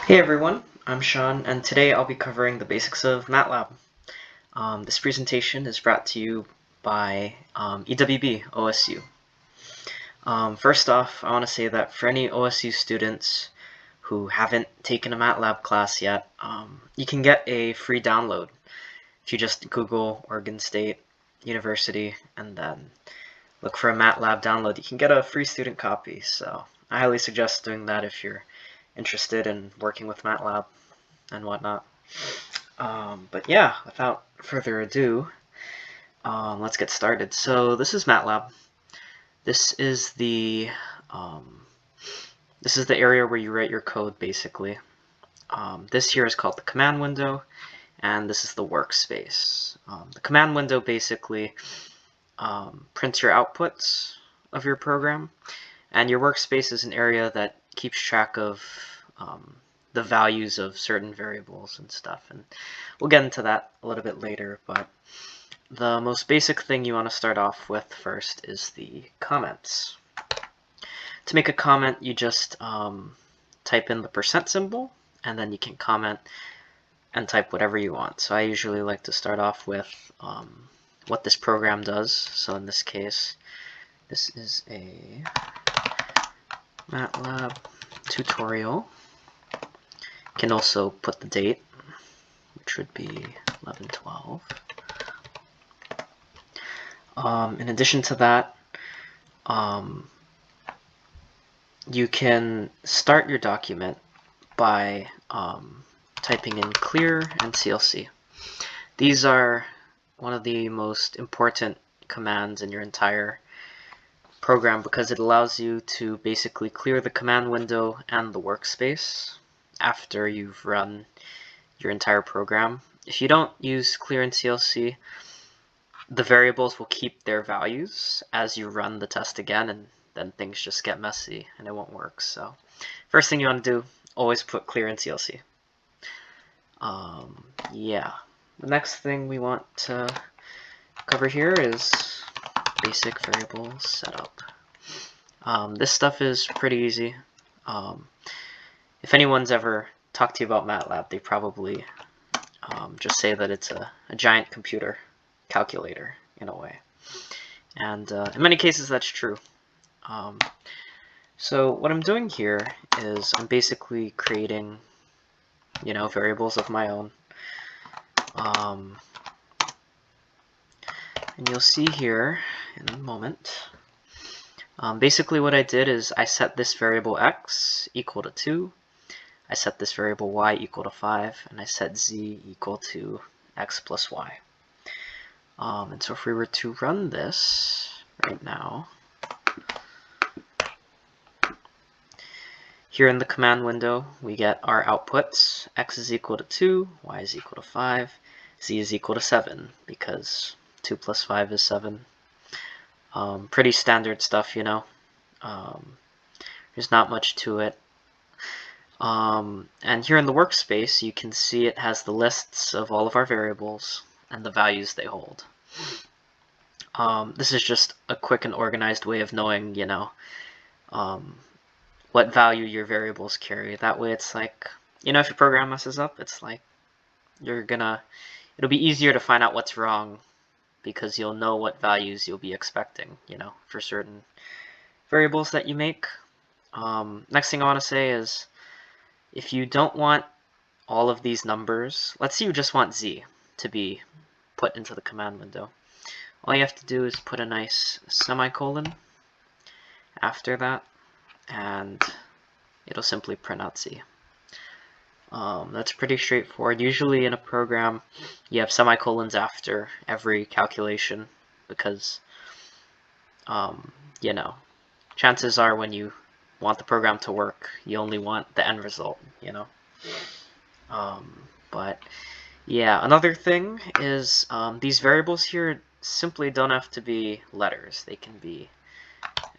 Hey everyone, I'm Shawn, and today I'll be covering the basics of MATLAB. This presentation is brought to you by EWB OSU. First off, I want to say that for any OSU students who haven't taken a MATLAB class yet, you can get a free download. If you just Google Oregon State University and then look for a MATLAB download, you can get a free student copy. So I highly suggest doing that if you're interested in working with MATLAB and whatnot. But yeah, without further ado, let's get started. So this is MATLAB. This is the area where you write your code, basically. This here is called the command window, and this is the workspace. The command window basically prints your outputs of your program, and your workspace is an area that keeps track of the values of certain variables and stuff, and we'll get into that a little bit later. But the most basic thing you want to start off with first is the comments. To make a comment, you just type in the % symbol, and then you can comment and type whatever you want. So I usually like to start off with what this program does. So in this case, this is a MATLAB tutorial. You can also put the date, which would be 11/12. In addition to that, you can start your document by typing in clear and CLC. These are one of the most important commands in your entire program because it allows you to basically clear the command window and the workspace after you've run your entire program. If you don't use clear and CLC, the variables will keep their values as you run the test again, and then things just get messy and it won't work. So first thing you want to do, always put clear and CLC. Yeah, the next thing we want to cover here is basic variable setup. This stuff is pretty easy. If anyone's ever talked to you about MATLAB, they probably just say that it's a giant computer calculator in a way. And in many cases that's true. So what I'm doing here is I'm basically creating, variables of my own. And you'll see here in a moment. Basically what I did is I set this variable x equal to 2. I set this variable y equal to 5, and I set z equal to x plus y. And so if we were to run this right now, here in the command window, we get our outputs. X is equal to 2, y is equal to 5, z is equal to 7, because 2 plus 5 is 7. Pretty standard stuff, There's not much to it. And here in the workspace, you can see it has the lists of all of our variables and the values they hold. This is just a quick and organized way of knowing, what value your variables carry. That way it's like, if your program messes up, it's like it'll be easier to find out what's wrong because you'll know what values you'll be expecting, for certain variables that you make. Next thing I want to say is, if you don't want all of these numbers, let's say you just want z to be put into the command window. All you have to do is put a nice semicolon after that, and it'll simply print out z. That's pretty straightforward. Usually in a program, you have semicolons after every calculation because, chances are when you want the program to work, you only want the end result, But yeah, another thing is these variables here simply don't have to be letters. They can be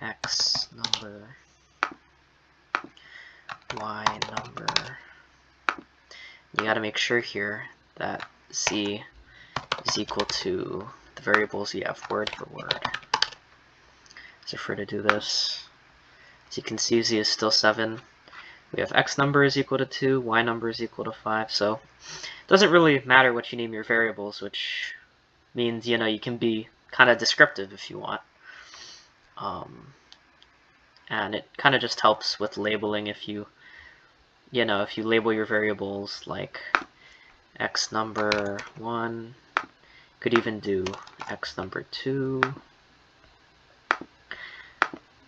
x number, y number. You got to make sure here that z is equal to the variables you have word for word. So if we're to do this, as you can see, z is still 7. We have x number is equal to 2, y number is equal to 5, so it doesn't really matter what you name your variables, which means, you can be kind of descriptive if you want. And it kind of just helps with labeling if you label your variables like x number 1, could even do x number 2,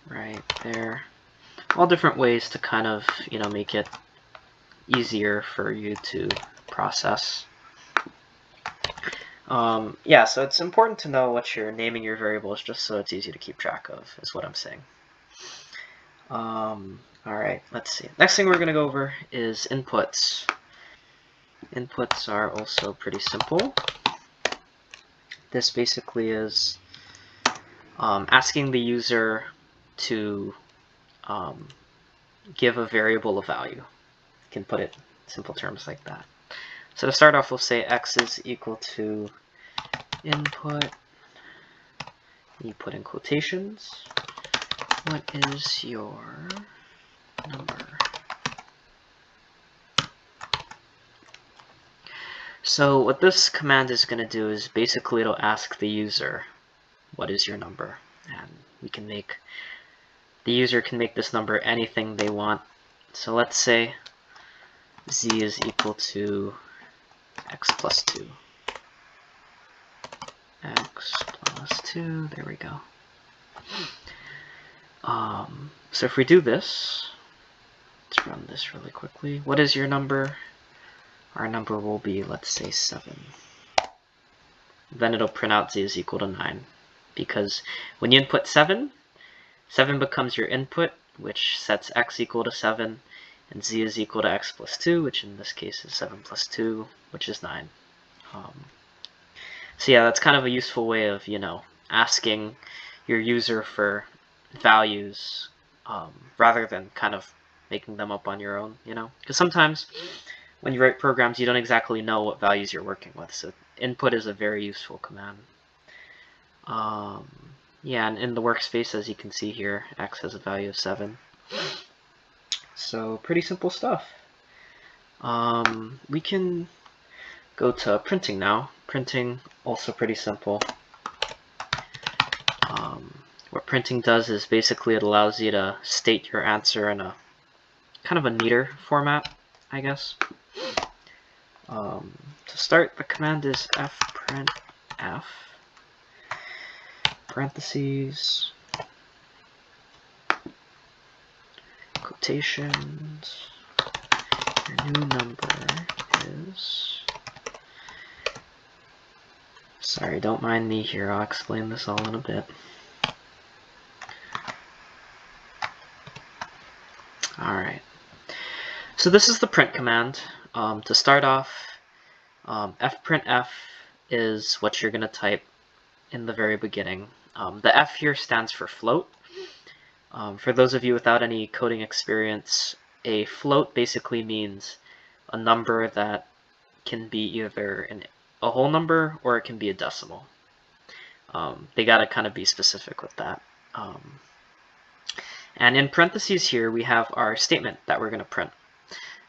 right there. All different ways to kind of, make it easier for you to process. Yeah, so it's important to know what you're naming your variables just so it's easy to keep track of, is what I'm saying. Alright, let's see. Next thing we're going to go over is inputs. Inputs are also pretty simple. This basically is asking the user to give a variable a value. You can put it in simple terms like that. So to start off, we'll say x is equal to input, you put in quotations, what is your number? So what this command is going to do is basically it'll ask the user, what is your number? And the user can make this number anything they want. So let's say z is equal to x plus 2. X plus 2, there we go. So if we do this, let's run this really quickly. What is your number? Our number will be, let's say, 7. Then it'll print out z is equal to 9. Because when you input 7, 7 becomes your input, which sets x equal to 7, and z is equal to x plus 2, which in this case is 7 plus 2, which is 9. So yeah, that's kind of a useful way of, asking your user for values rather than kind of making them up on your own, Because sometimes when you write programs, you don't exactly know what values you're working with, so input is a very useful command. Yeah, and in the workspace, as you can see here, x has a value of 7. So pretty simple stuff. We can go to printing now. Printing, also pretty simple. What printing does is basically it allows you to state your answer in a kind of a neater format, I guess. To start, the command is fprintf, parentheses, quotations, your new number is... Sorry, don't mind me here, I'll explain this all in a bit. Alright, so this is the print command. To start off, fprintf is what you're going to type in the very beginning. The f here stands for float. For those of you without any coding experience, a float basically means a number that can be either a whole number or it can be a decimal. They gotta kind of be specific with that. And in parentheses here, we have our statement that we're going to print.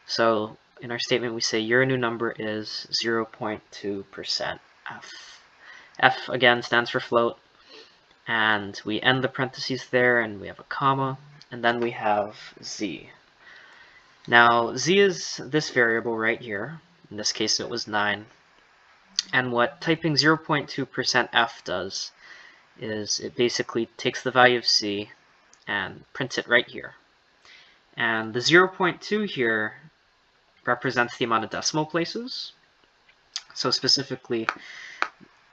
So in our statement, we say your new number is 0.2% f. F, again, stands for float. And we end the parentheses there, and we have a comma. And then we have z. Now, z is this variable right here. In this case, it was 9. And what typing 0.2% f does is it basically takes the value of c and prints it right here. And the 0.2 here represents the amount of decimal places. So specifically,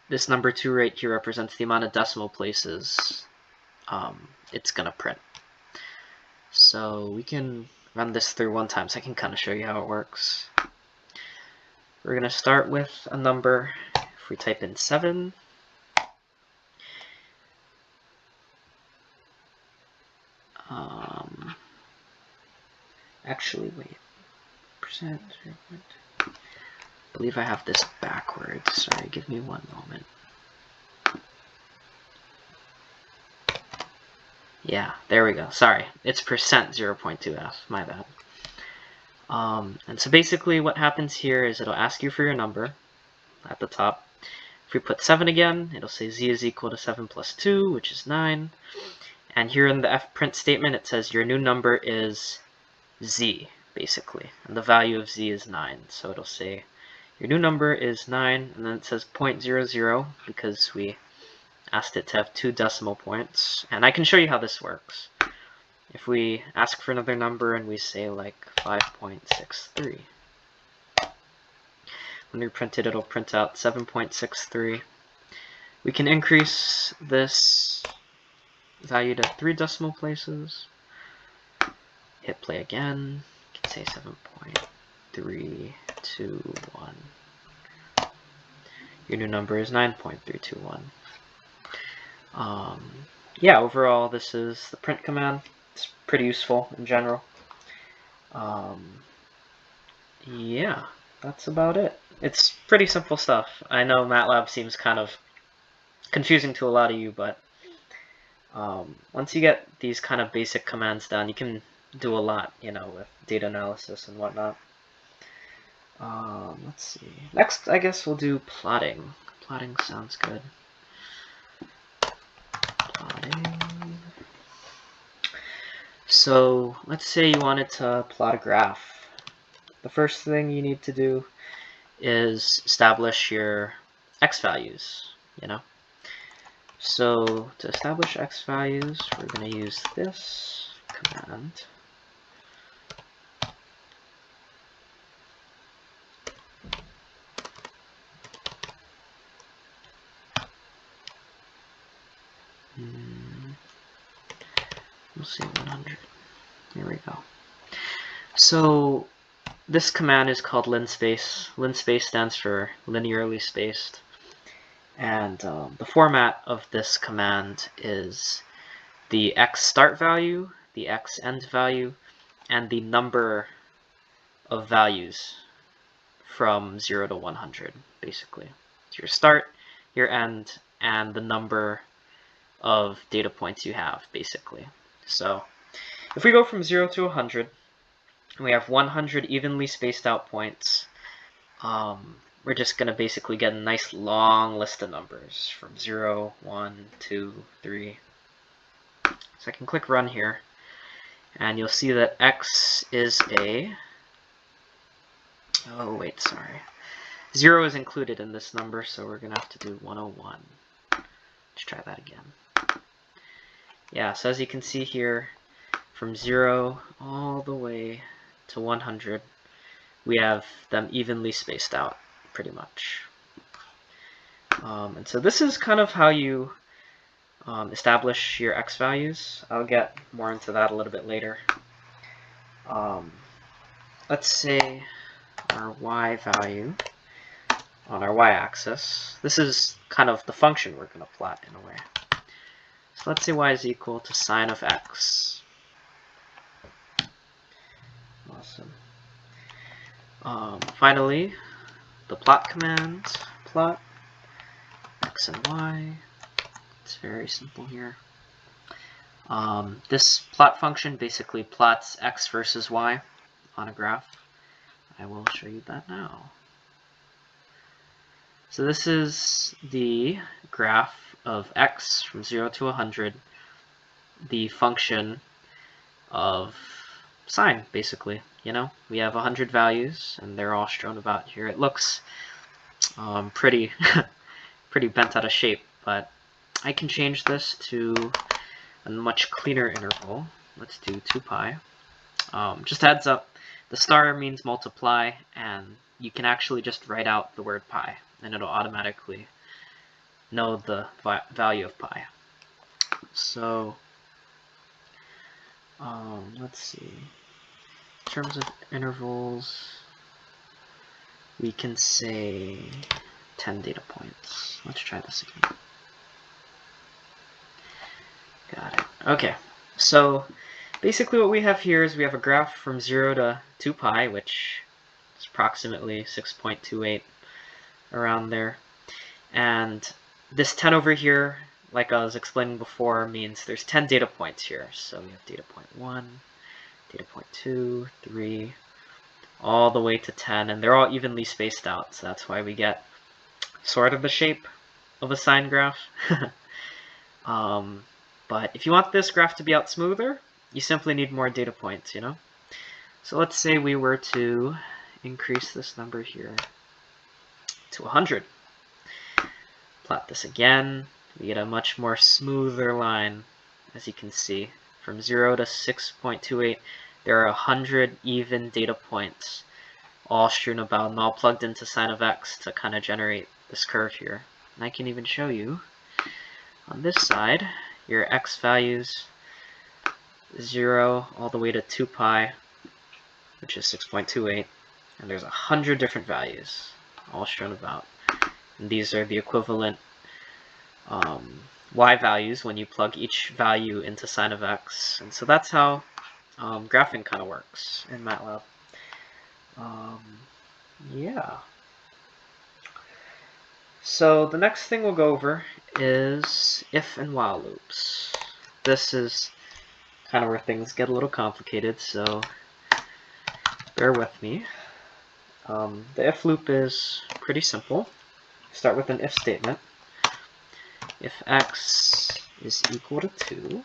this number 2 right here represents the amount of decimal places it's going to print. So we can run this through one time so I can kind of show you how it works. We're going to start with a number. If we type in 7, actually, wait, percent, 0.2. I believe I have this backwards. Sorry, give me one moment. Yeah, there we go. Sorry, it's percent 0.2f, my bad. And so basically what happens here is it'll ask you for your number at the top. If we put 7 again, it'll say z is equal to 7 plus 2, which is 9. And here in the fprint statement, it says your new number is z, basically. And the value of z is 9. So it'll say your new number is 9, and then it says 0.00 because we asked it to have 2 decimal points. And I can show you how this works. If we ask for another number and we say like 5.63, when we print it, it'll print out 7.63. We can increase this value to 3 decimal places. Hit play again. You can say 7.321. Your new number is 9.321. Yeah, overall, this is the print command. It's pretty useful in general. Yeah, that's about it. It's pretty simple stuff. I know MATLAB seems kind of confusing to a lot of you, but once you get these kind of basic commands down, you can do a lot, with data analysis and whatnot. Let's see. Next, I guess we'll do plotting. Plotting sounds good. Plotting. So let's say you wanted to plot a graph. The first thing you need to do is establish your x values, So to establish x values, we're going to use this command. We'll say 100. Here we go. So this command is called Linspace. Linspace stands for linearly spaced. And the format of this command is the x start value, the x end value, and the number of values from 0 to 100, basically. It's your start, your end, and the number of data points you have, basically. So if we go from 0 to 100, and we have 100 evenly spaced out points, we're just going to basically get a nice long list of numbers from 0, 1, 2, 3. So I can click run here, and you'll see that x is a... Oh, wait, sorry. 0 is included in this number, so we're going to have to do 101. Let's try that again. Yeah, so as you can see here, from 0 all the way to 100, we have them evenly spaced out, pretty much. And so this is kind of how you establish your x values. I'll get more into that a little bit later. Let's say our y value on our y-axis. This is kind of the function we're going to plot in a way. So let's say y is equal to sine of x. Awesome. Finally, the plot command, plot x and y. It's very simple here. This plot function basically plots x versus y on a graph. I will show you that now. So this is the graph of x from 0 to 100, the function of sine, basically. We have 100 values, and they're all strewn about here. It looks pretty bent out of shape, but I can change this to a much cleaner interval. Let's do 2 pi. Just a heads up, the star means multiply, and you can actually just write out the word pi, and it'll automatically know the value of pi. So let's see. In terms of intervals, we can say 10 data points. Let's try this again. Got it. Okay, so basically what we have here is we have a graph from 0 to 2 pi, which is approximately 6.28, around there. And this 10 over here, like I was explaining before, means there's 10 data points here. So we have data point 1, data point 2, 3, all the way to 10, and they're all evenly spaced out, so that's why we get sort of the shape of a sine graph. But if you want this graph to be out smoother, you simply need more data points, you know? So let's say we were to increase this number here to 100. Plot this again. We get a much more smoother line, as you can see. From 0 to 6.28, there are 100 even data points, all strewn about and all plugged into sine of x to kind of generate this curve here. And I can even show you on this side, your x values 0 all the way to 2 pi, which is 6.28, and there's 100 different values, all strewn about. And these are the equivalent y values when you plug each value into sine of x. And so that's how graphing kind of works in MATLAB. Yeah. So the next thing we'll go over is if and while loops. This is kind of where things get a little complicated, so bear with me. The if loop is pretty simple. Start with an if statement. If x is equal to 2,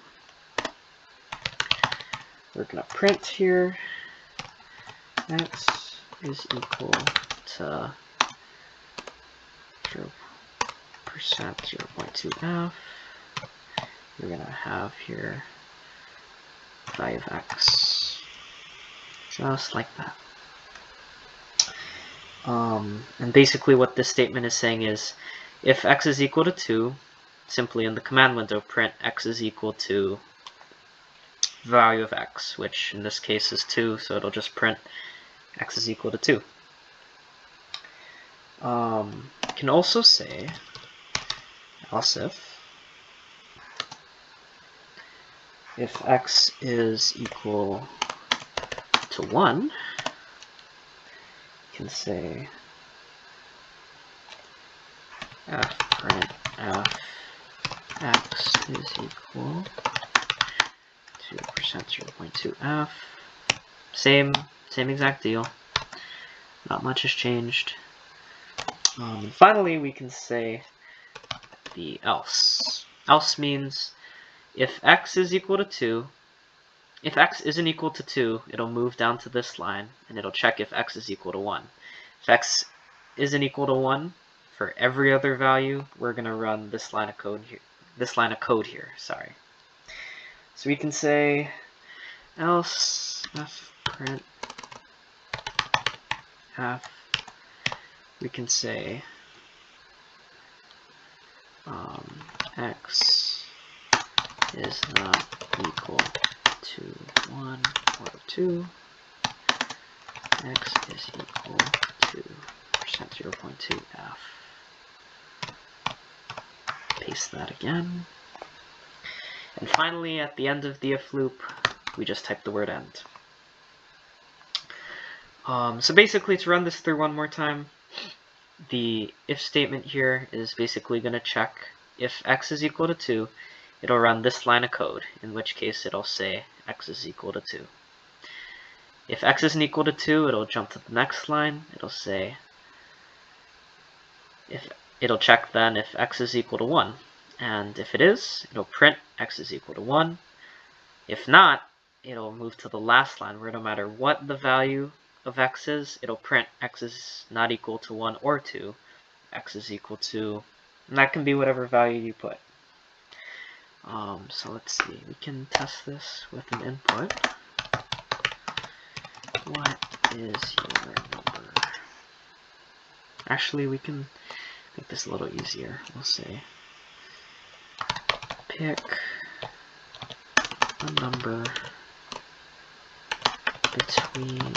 we're going to print here x is equal to 0%, 0.2f. We're going to have here value of x, just like that. And basically what this statement is saying is, if x is equal to 2, simply in the command window print x is equal to value of x, which in this case is 2, so it'll just print x is equal to 2. You can also say, else if x is equal to 1, you can say f print f x is equal to 0.2f. Same exact deal. Not much has changed. And finally, we can say the else. Else means if x is equal to 2, if x isn't equal to 2, it'll move down to this line, and it'll check if x is equal to 1. If x isn't equal to 1, for every other value, we're going to run this line of code here. Sorry. So we can say else f print f. We can say x is not equal to 1 or 2. X is equal to 0.2f. Paste that again. And finally, at the end of the if loop, we just type the word end. So basically, to run this through one more time, the if statement here is basically going to check if x is equal to 2, it'll run this line of code, in which case it'll say x is equal to 2. If x isn't equal to 2, it'll jump to the next line. It'll say, it'll check then if x is equal to 1. And if it is, it'll print x is equal to 1. If not, it'll move to the last line where no matter what the value of x is, it'll print x is not equal to 1 or 2. X is equal to, and that can be whatever value you put. So let's see, we can test this with an input. What is your number? Actually, we can make this a little easier. We'll say pick a number between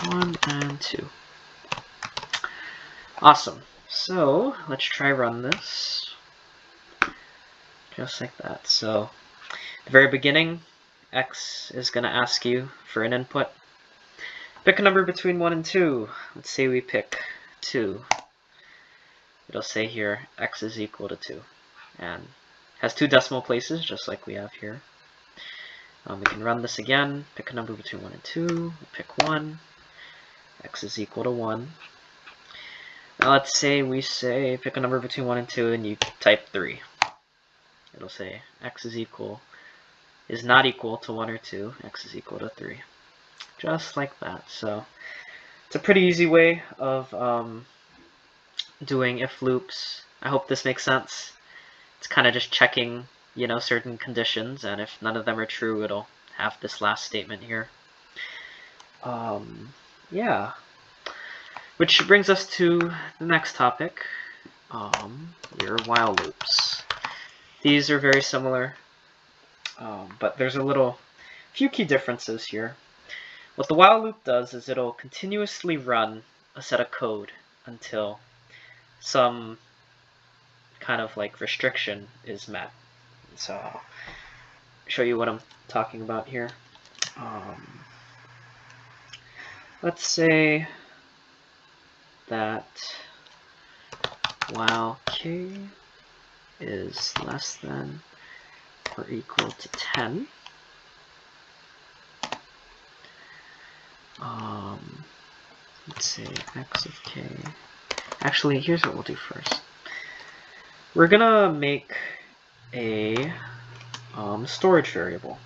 1 and 2. Awesome. So let's try run this. Just like that. So at the very beginning, x is going to ask you for an input. Pick a number between 1 and 2. Let's say we pick 2. It'll say here x is equal to 2. And has 2 decimal places, just like we have here. We can run this again. Pick a number between 1 and 2. We'll pick 1. x is equal to 1. Now let's say we say, pick a number between 1 and 2, and you type 3. It'll say x is not equal to 1 or 2, x is equal to 3. Just like that. So it's a pretty easy way of doing if loops. I hope this makes sense. It's kind of just checking, certain conditions, and if none of them are true, it'll have this last statement here. Yeah. Which brings us to the next topic, your while loops. These are very similar, but there's a few key differences here. What the while loop does is it'll continuously run a set of code until some kind of like restriction is met. So I'll show you what I'm talking about here. Let's say that while k is less than or equal to 10, let's say x of k. Actually, here's what we'll do first. We're gonna make a storage variable.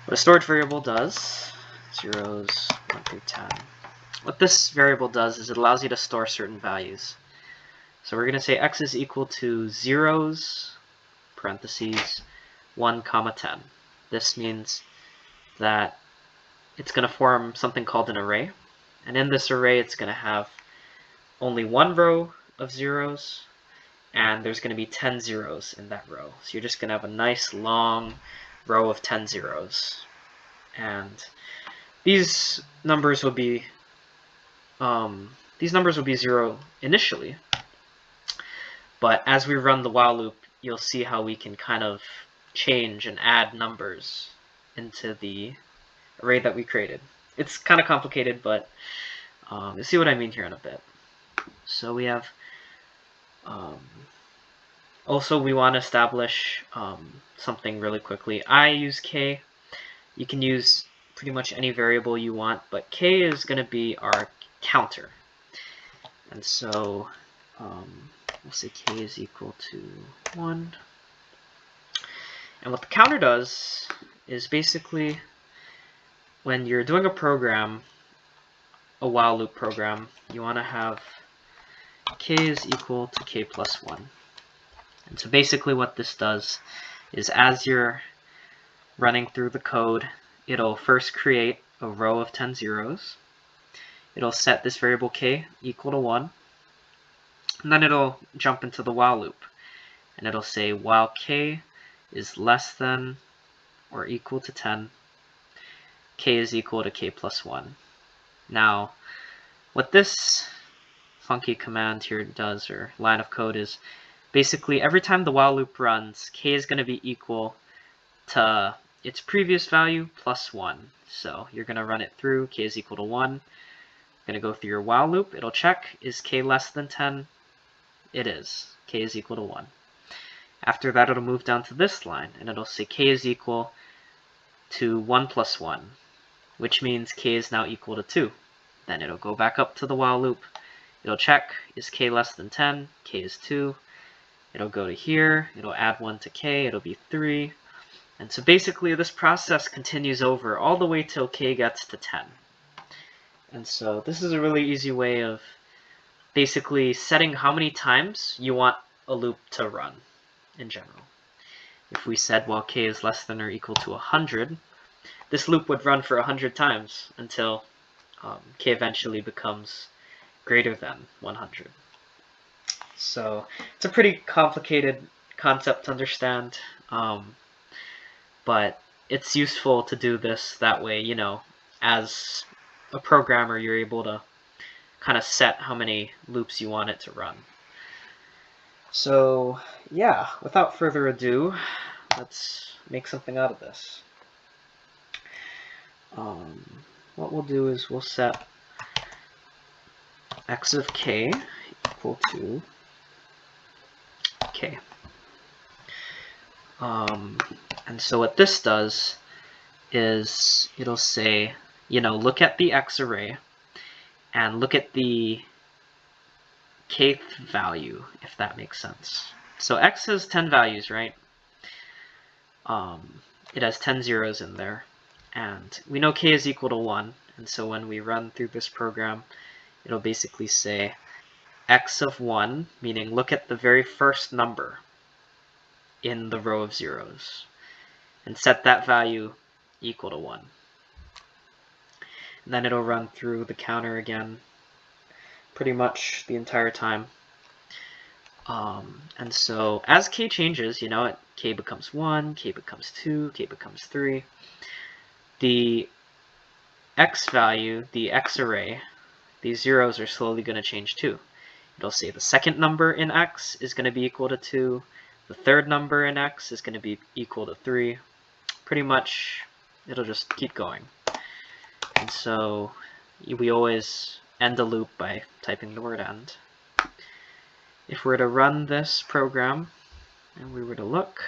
What a storage variable does, zeros 1 through 10. What this variable does is it allows you to store certain values. So we're gonna say x is equal to zeros, parentheses, 1, 10. This means that it's going to form something called an array. And in this array, it's going to have only one row of zeros, and there's going to be 10 zeros in that row. So you're just going to have a nice long row of 10 zeros. And these numbers will be zero initially. But as we run the while loop, you'll see how we can kind of change and add numbers into the array that we created. It's kind of complicated, but you'll see what I mean here in a bit. So we have, also we want to establish something really quickly. I use k. You can use pretty much any variable you want, but k is going to be our counter. And so we'll say k is equal to 1. And what the counter does is basically when you're doing a program, a while loop program, you want to have k is equal to k plus 1. And so basically what this does is as you're running through the code, it'll first create a row of 10 zeros. It'll set this variable k equal to 1. And then it'll jump into the while loop. And it'll say while k is less than or equal to 10, k is equal to k plus 1. Now, what this funky command here does, or line of code, is basically every time the while loop runs, k is going to be equal to its previous value plus 1. So you're going to run it through, k is equal to 1. You're going to go through your while loop. It'll check, is k less than 10? It is. K is equal to 1. After that, it'll move down to this line, and it'll say k is equal to 1 plus 1, which means k is now equal to 2. Then it'll go back up to the while loop. It'll check, is k less than 10? K is 2. It'll go to here. It'll add 1 to k. It'll be 3. And so basically, this process continues over all the way till k gets to 10. And so this is a really easy way of basically setting how many times you want a loop to run in general. If we said, well, k is less than or equal to 100, this loop would run for 100 times until k eventually becomes greater than 100. So it's a pretty complicated concept to understand, but it's useful to do this that way. As a programmer, you're able to kind of set how many loops you want it to run. So yeah, without further ado, let's make something out of this. What we'll do is we'll set x of k equal to k. And so what this does is it'll say, look at the x array, and look at the kth value, if that makes sense. So x has 10 values, right? It has 10 zeros in there, and we know k is equal to 1, and so when we run through this program, it'll basically say x of 1, meaning look at the very first number in the row of zeros, and set that value equal to 1. And then it'll run through the counter again pretty much the entire time. And so as k changes, you know, k becomes 1, k becomes 2, k becomes 3. The x value, the x array, these zeros are slowly going to change too. It'll say the second number in x is going to be equal to 2, the third number in x is going to be equal to 3. Pretty much, it'll just keep going. And so we always end a loop by typing the word end. If we were to run this program and we were to look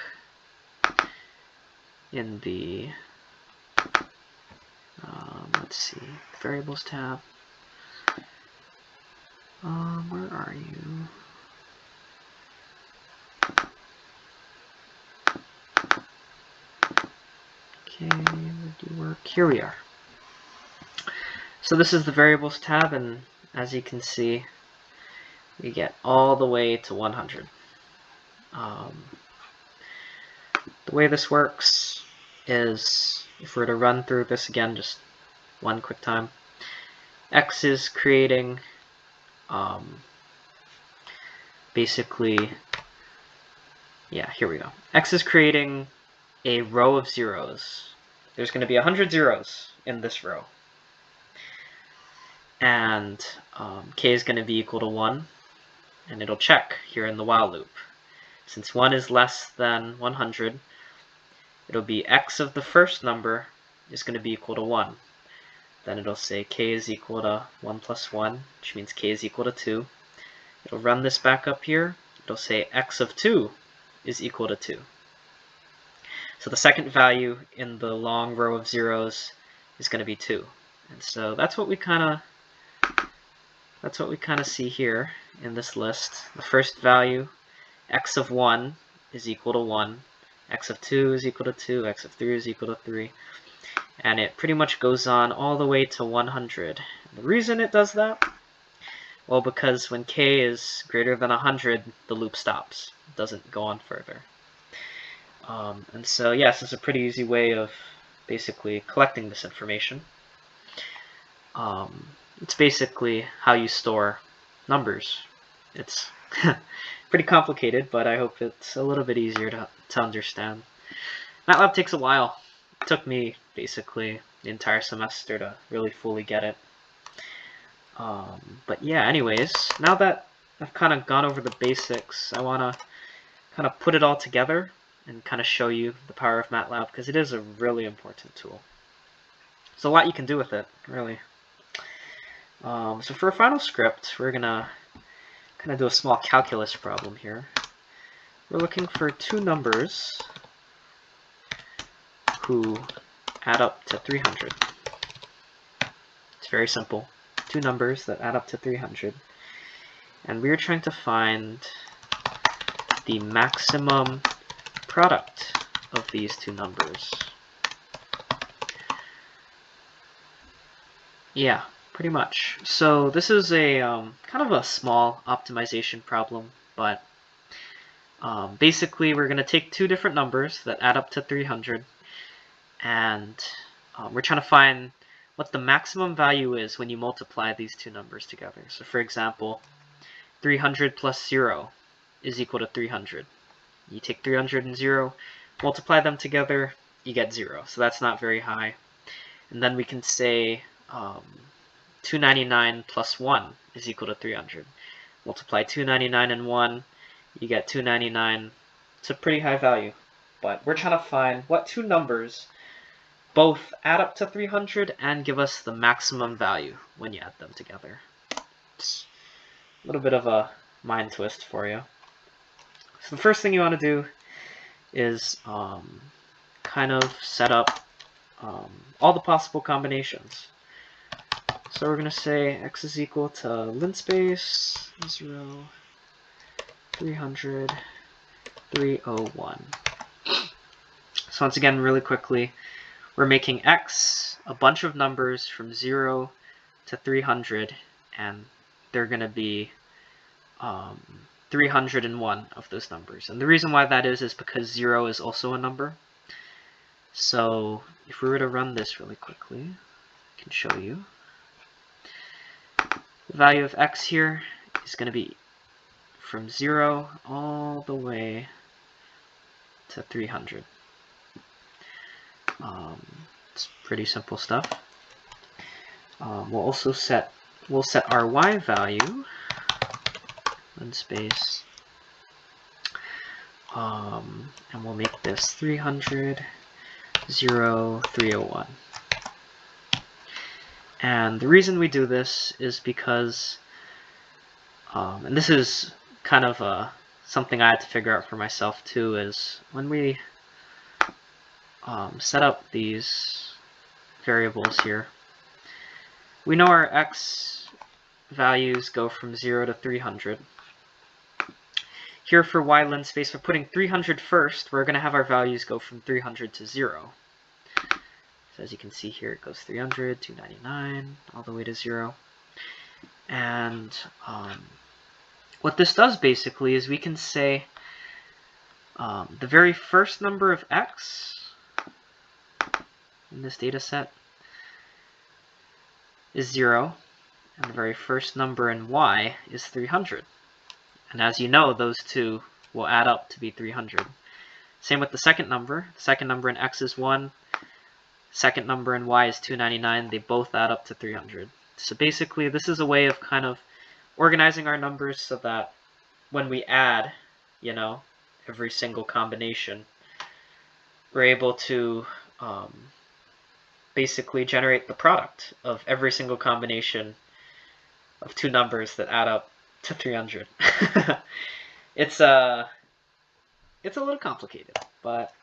in the, let's see, variables tab, where are you? Okay, where do you work? Here we are. So this is the variables tab, and as you can see, we get all the way to 100. The way this works is, if we were to run through this again just one quick time, x is creating basically, yeah, here we go. X is creating a row of zeros. There's going to be 100 zeros in this row. And k is going to be equal to 1. And it'll check here in the while loop. Since 1 is less than 100, it'll be x of the first number is going to be equal to 1. Then it'll say k is equal to 1 plus 1, which means k is equal to 2. It'll run this back up here. It'll say x of 2 is equal to 2. So the second value in the long row of zeros is going to be 2. And so that's what we kind of see here in this list. The first value, x of 1 is equal to 1, x of 2 is equal to 2, x of 3 is equal to 3, and it pretty much goes on all the way to 100. The reason it does that? Well, because when k is greater than 100, the loop stops. It doesn't go on further. And so, yes, it's a pretty easy way of basically collecting this information. It's basically how you store numbers. It's pretty complicated, but I hope it's a little bit easier to understand. MATLAB takes a while. It took me basically the entire semester to really fully get it. But yeah, anyways, now that I've kind of gone over the basics, I want to kind of put it all together and kind of show you the power of MATLAB, because it is a really important tool. There's a lot you can do with it, really. So for our final script, we're going to kind of do a small calculus problem here. We're looking for two numbers who add up to 300. It's very simple. Two numbers that add up to 300. And we're trying to find the maximum product of these two numbers. Yeah, pretty much. So this is a kind of a small optimization problem, but basically we're going to take two different numbers that add up to 300, and we're trying to find what the maximum value is when you multiply these two numbers together. So for example, 300 plus 0 is equal to 300. You take 300 and 0, multiply them together, you get 0. So that's not very high. And then we can say 299 plus 1 is equal to 300. Multiply 299 and 1, you get 299. It's a pretty high value. But we're trying to find what two numbers both add up to 300 and give us the maximum value when you add them together. It's a little bit of a mind twist for you. So the first thing you want to do is kind of set up all the possible combinations. So we're going to say x is equal to Linspace 0, 300, 301. So once again, really quickly, we're making x a bunch of numbers from 0 to 300, and they're going to be 301 of those numbers. And the reason why that is because 0 is also a number. So if we were to run this really quickly, I can show you. The value of x here is going to be from 0 all the way to 300. It's pretty simple stuff. We'll set our y value in space, and we'll make this 300, 0, 301. And the reason we do this is because, and this is kind of something I had to figure out for myself too, is when we set up these variables here, we know our x values go from 0 to 300. Here for y Linspace, we're putting 300 first. We're going to have our values go from 300 to 0. So as you can see here, it goes 300, 299, all the way to 0. And what this does basically is we can say the very first number of x in this data set is 0, and the very first number in y is 300. And as you know, those two will add up to be 300. Same with the second number. The second number in x is 1. Second number in y is 299. They both add up to 300. So basically, this is a way of kind of organizing our numbers so that when we add, every single combination, we're able to basically generate the product of every single combination of two numbers that add up to 300. It's a little complicated, but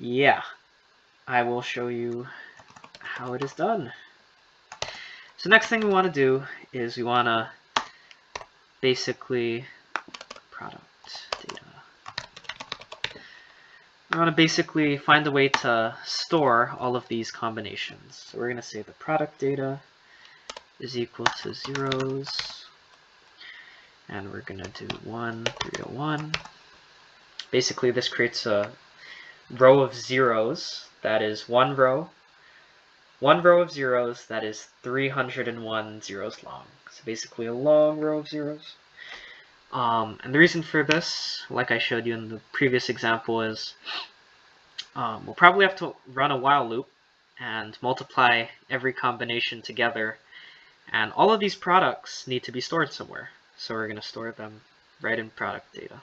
yeah, I will show you how it is done. So next thing we want to do is we want to basically product data. We want to basically find a way to store all of these combinations. So we're going to say the product data is equal to zeros, and we're going to do 1, 301. Basically, this creates a row of zeros that is one row of zeros that is 301 zeros long. So basically a long row of zeros. And the reason for this, like I showed you in the previous example, is we'll probably have to run a while loop and multiply every combination together, and all of these products need to be stored somewhere. So we're going to store them right in product data.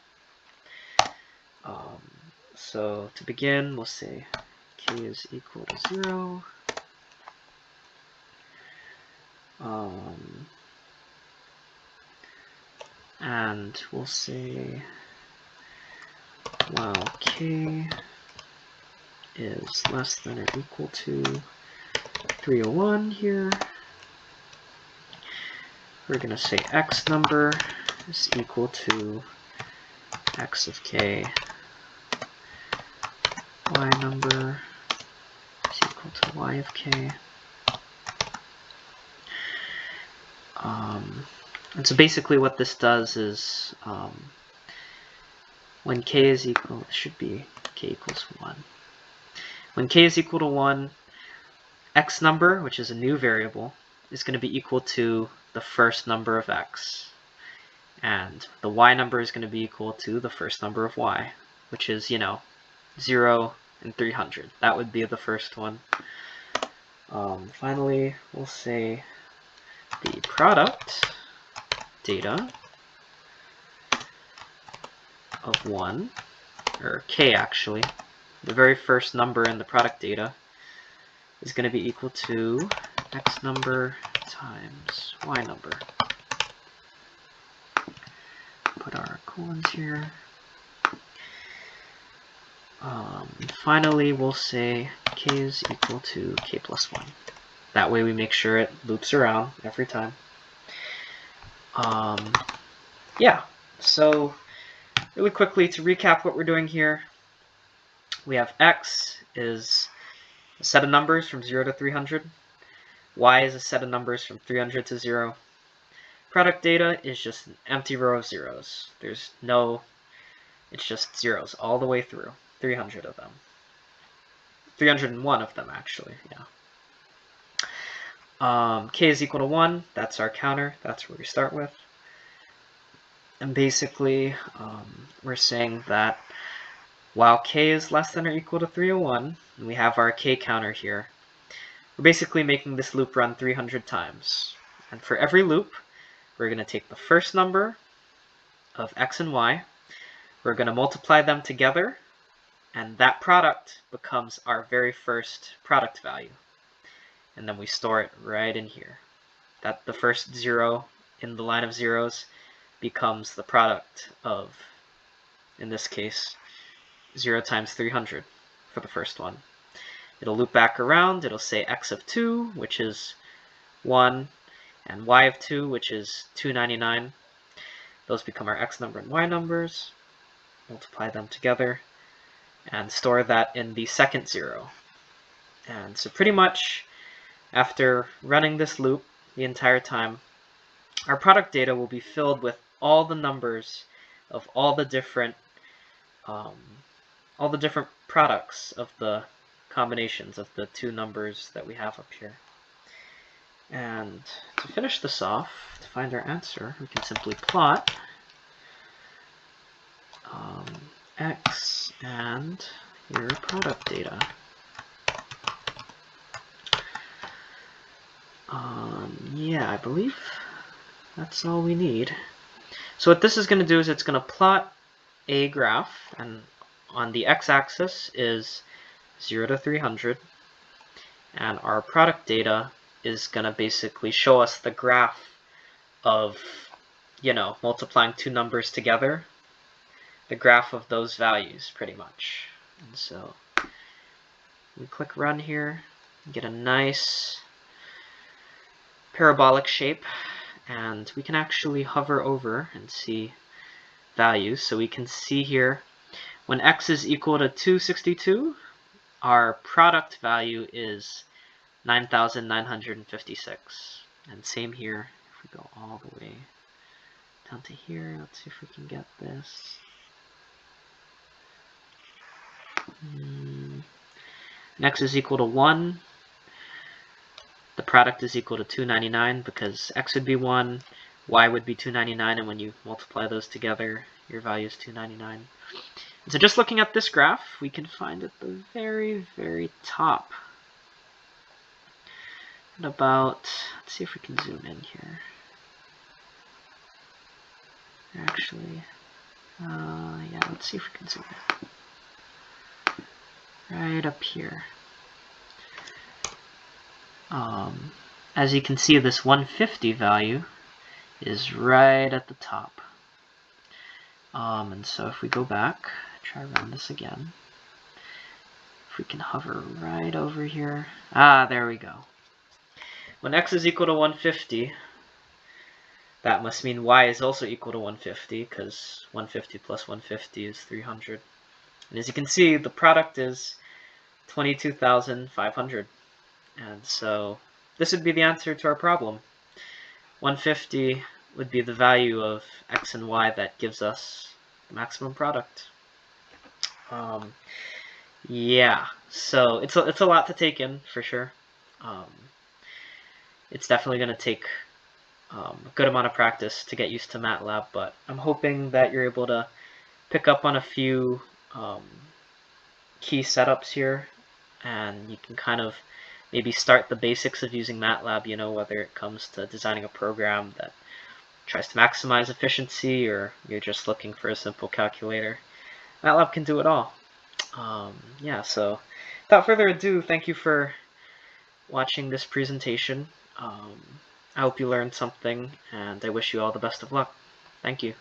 So to begin, we'll say k is equal to 0. And we'll say while k is less than or equal to 301 here, we're going to say x number is equal to x of k, y number is equal to y of k. And so basically what this does is when k is equal, it should be k equals 1. When k is equal to 1, x number, which is a new variable, is going to be equal to the first number of x. And the y number is going to be equal to the first number of y, which is, 0 and 300. That would be the first one. Finally, we'll say the product data of 1, or k actually, the very first number in the product data is going to be equal to x number times y number. Put our colons here. Finally, we'll say k is equal to k plus 1. That way we make sure it loops around every time. Yeah, so really quickly to recap what we're doing here, we have x is a set of numbers from 0 to 300. Y is a set of numbers from 300 to 0. Product data is just an empty row of zeros. It's just zeros all the way through. 300 of them. 301 of them, actually, yeah. K is equal to 1. That's our counter. That's where we start with. And basically, we're saying that while K is less than or equal to 301, and we have our K counter here, we're basically making this loop run 300 times. And for every loop, we're going to take the first number of x and y, we're going to multiply them together, and that product becomes our very first product value. And then we store it right in here. That the first 0 in the line of zeros becomes the product of, in this case, 0 times 300 for the first one. It'll loop back around, it'll say x of 2, which is 1, and y of 2, which is 299. Those become our x number and y numbers. Multiply them together and store that in the second 0. And so pretty much after running this loop the entire time, our product data will be filled with all the numbers of all the different products of the combinations of the two numbers that we have up here. And to finish this off, to find our answer, we can simply plot x and your product data. Yeah, I believe that's all we need. So what this is going to do is it's going to plot a graph, and on the x-axis is 0 to 300, and our product data is going to basically show us the graph of, multiplying two numbers together, the graph of those values, pretty much. And so we click run here, get a nice parabolic shape, and we can actually hover over and see values. So we can see here, when x is equal to 262, our product value is 9,956. And same here, if we go all the way down to here, let's see if we can get this. X is equal to 1. The product is equal to 299 because x would be 1, y would be 299, and when you multiply those together, your value is 299. And so just looking at this graph, we can find at the very, very top, at about, let's see if we can zoom in here. Actually, yeah, let's see if we can zoom in. Right up here. As you can see, this 150 value is right at the top. And so if we go back, try to run this again. If we can hover right over here. There we go. When x is equal to 150, that must mean y is also equal to 150, because 150 plus 150 is 300. And as you can see, the product is 22,500. And so this would be the answer to our problem. 150 would be the value of x and y that gives us the maximum product. Yeah, so it's a lot to take in, for sure. It's definitely going to take a good amount of practice to get used to MATLAB, but I'm hoping that you're able to pick up on a few key setups here, and you can kind of maybe start the basics of using MATLAB, whether it comes to designing a program that tries to maximize efficiency, or you're just looking for a simple calculator. MATLAB can do it all. Yeah, so without further ado, thank you for watching this presentation. I hope you learned something, and I wish you all the best of luck. Thank you.